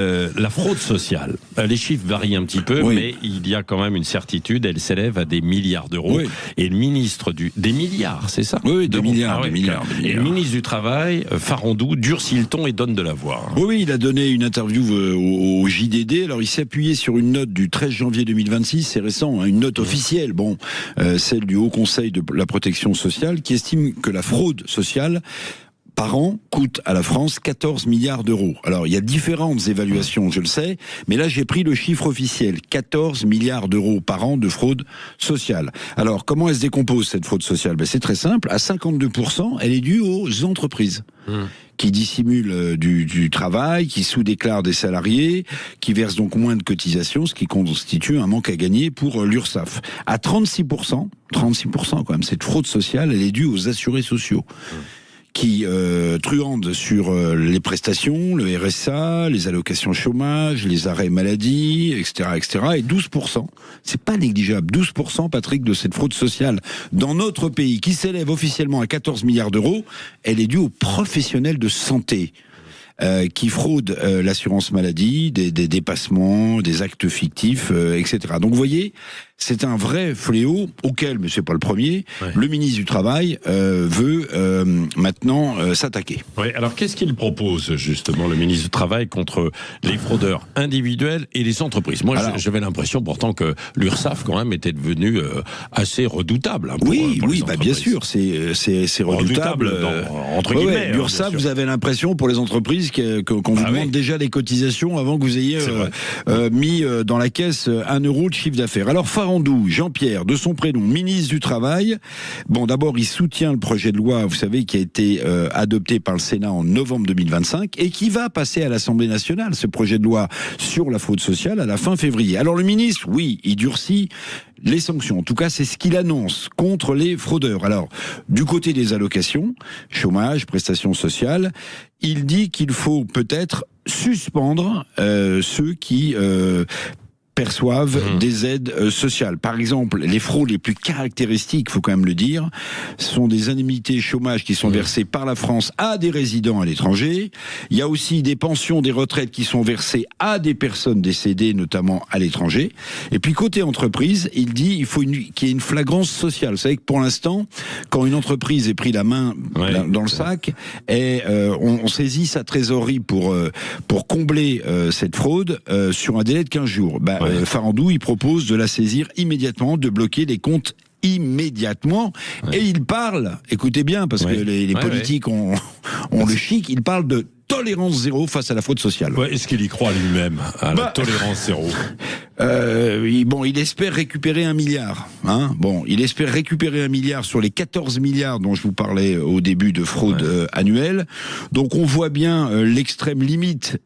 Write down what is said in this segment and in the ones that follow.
La fraude sociale, les chiffres varient un petit peu, mais il y a quand même une certitude, elle s'élève à des milliards d'euros. Et le ministre des milliards, c'est ça? Oui, des milliards. Et le ministre du Travail, Farandou, durcit le ton et donne de la voix. Oui, il a donné une interview au JDD. Alors, il s'est appuyé sur une note du 13 janvier 2026, c'est récent, hein, une note officielle, celle du Haut Conseil de la protection sociale, qui estime que la fraude sociale par an coûte à la France 14 milliards d'euros. Alors, il y a différentes évaluations, je le sais, mais là, j'ai pris le chiffre officiel, 14 milliards d'euros par an de fraude sociale. Alors, comment elle se décompose, cette fraude sociale? C'est très simple, à 52%, elle est due aux entreprises. Qui dissimulent du travail, qui sous-déclarent des salariés, qui versent donc moins de cotisations, ce qui constitue un manque à gagner pour l'URSSAF. À 36% quand même, cette fraude sociale, elle est due aux assurés sociaux. Qui truandent sur les prestations, le RSA, les allocations chômage, les arrêts maladie, etc., etc. Et 12%, c'est pas négligeable, 12%, Patrick, de cette fraude sociale dans notre pays, qui s'élève officiellement à 14 milliards d'euros, elle est due aux professionnels de santé. Qui fraudent l'assurance maladie, des dépassements, des actes fictifs, etc. Donc vous voyez, c'est un vrai fléau auquel, mais c'est pas le premier, le ministre du Travail veut maintenant s'attaquer. Oui, alors qu'est-ce qu'il propose justement, le ministre du Travail, contre les fraudeurs individuels et les entreprises? Moi, j'avais l'impression pourtant que l'URSSAF quand même était devenu assez redoutable. Hein, pour bien sûr, c'est redoutable. Entre guillemets. L'URSSAF, vous avez l'impression pour les entreprises qu'on vous demande déjà les cotisations avant que vous ayez mis dans la caisse 1 euro de chiffre d'affaires. Alors Farandou, Jean-Pierre, de son prénom, ministre du Travail, d'abord il soutient le projet de loi, vous savez, qui a été adopté par le Sénat en novembre 2025 et qui va passer à l'Assemblée nationale, ce projet de loi sur la fraude sociale, à la fin février. Alors le ministre, il durcit les sanctions. En tout cas, c'est ce qu'il annonce contre les fraudeurs. Alors, du côté des allocations, chômage, prestations sociales, il dit qu'il faut peut-être suspendre ceux qui perçoivent des aides sociales. Par exemple, les fraudes les plus caractéristiques, il faut quand même le dire, sont des indemnités chômage qui sont versées par la France à des résidents à l'étranger. Il y a aussi des pensions, des retraites qui sont versées à des personnes décédées, notamment à l'étranger. Et puis côté entreprise, il dit qu'il faut qu'il y ait une flagrance sociale. Vous savez que pour l'instant, quand une entreprise est pris la main dans le sac, et on saisit sa trésorerie pour combler cette fraude sur un délai de 15 jours. Farandou, il propose de la saisir immédiatement, de bloquer les comptes immédiatement. Et il parle, écoutez bien, parce que les politiques ont le chic, il parle de tolérance zéro face à la fraude sociale. Est-ce qu'il y croit lui-même, à la tolérance zéro? Il espère récupérer 1 milliard. Il espère récupérer 1 milliard sur les 14 milliards dont je vous parlais au début de fraude annuelle. Donc on voit bien l'extrême limite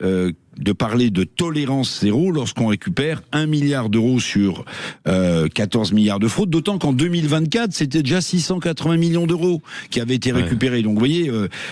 de parler de tolérance zéro lorsqu'on récupère 1 milliard d'euros sur 14 milliards de fraude, d'autant qu'en 2024, c'était déjà 680 millions d'euros qui avaient été récupérés. Donc vous voyez,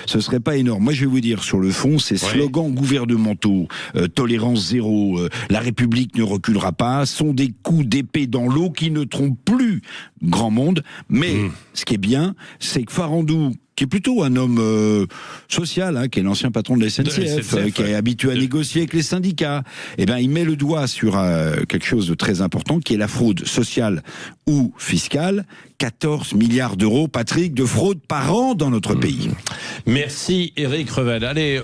ce serait pas énorme. Moi je vais vous dire, sur le fond, ces slogans gouvernementaux, tolérance zéro, la République ne reculera pas, sont des coups d'épée dans l'eau qui ne trompent plus grand monde. Mais ce qui est bien, c'est que Farandou, qui est plutôt un homme social, qui est l'ancien patron de la SNCF, qui est habitué à négocier avec les syndicats, il met le doigt sur quelque chose de très important, qui est la fraude sociale ou fiscale. 14 milliards d'euros, Patrick, de fraude par an dans notre pays. Merci Éric Revel. Allez.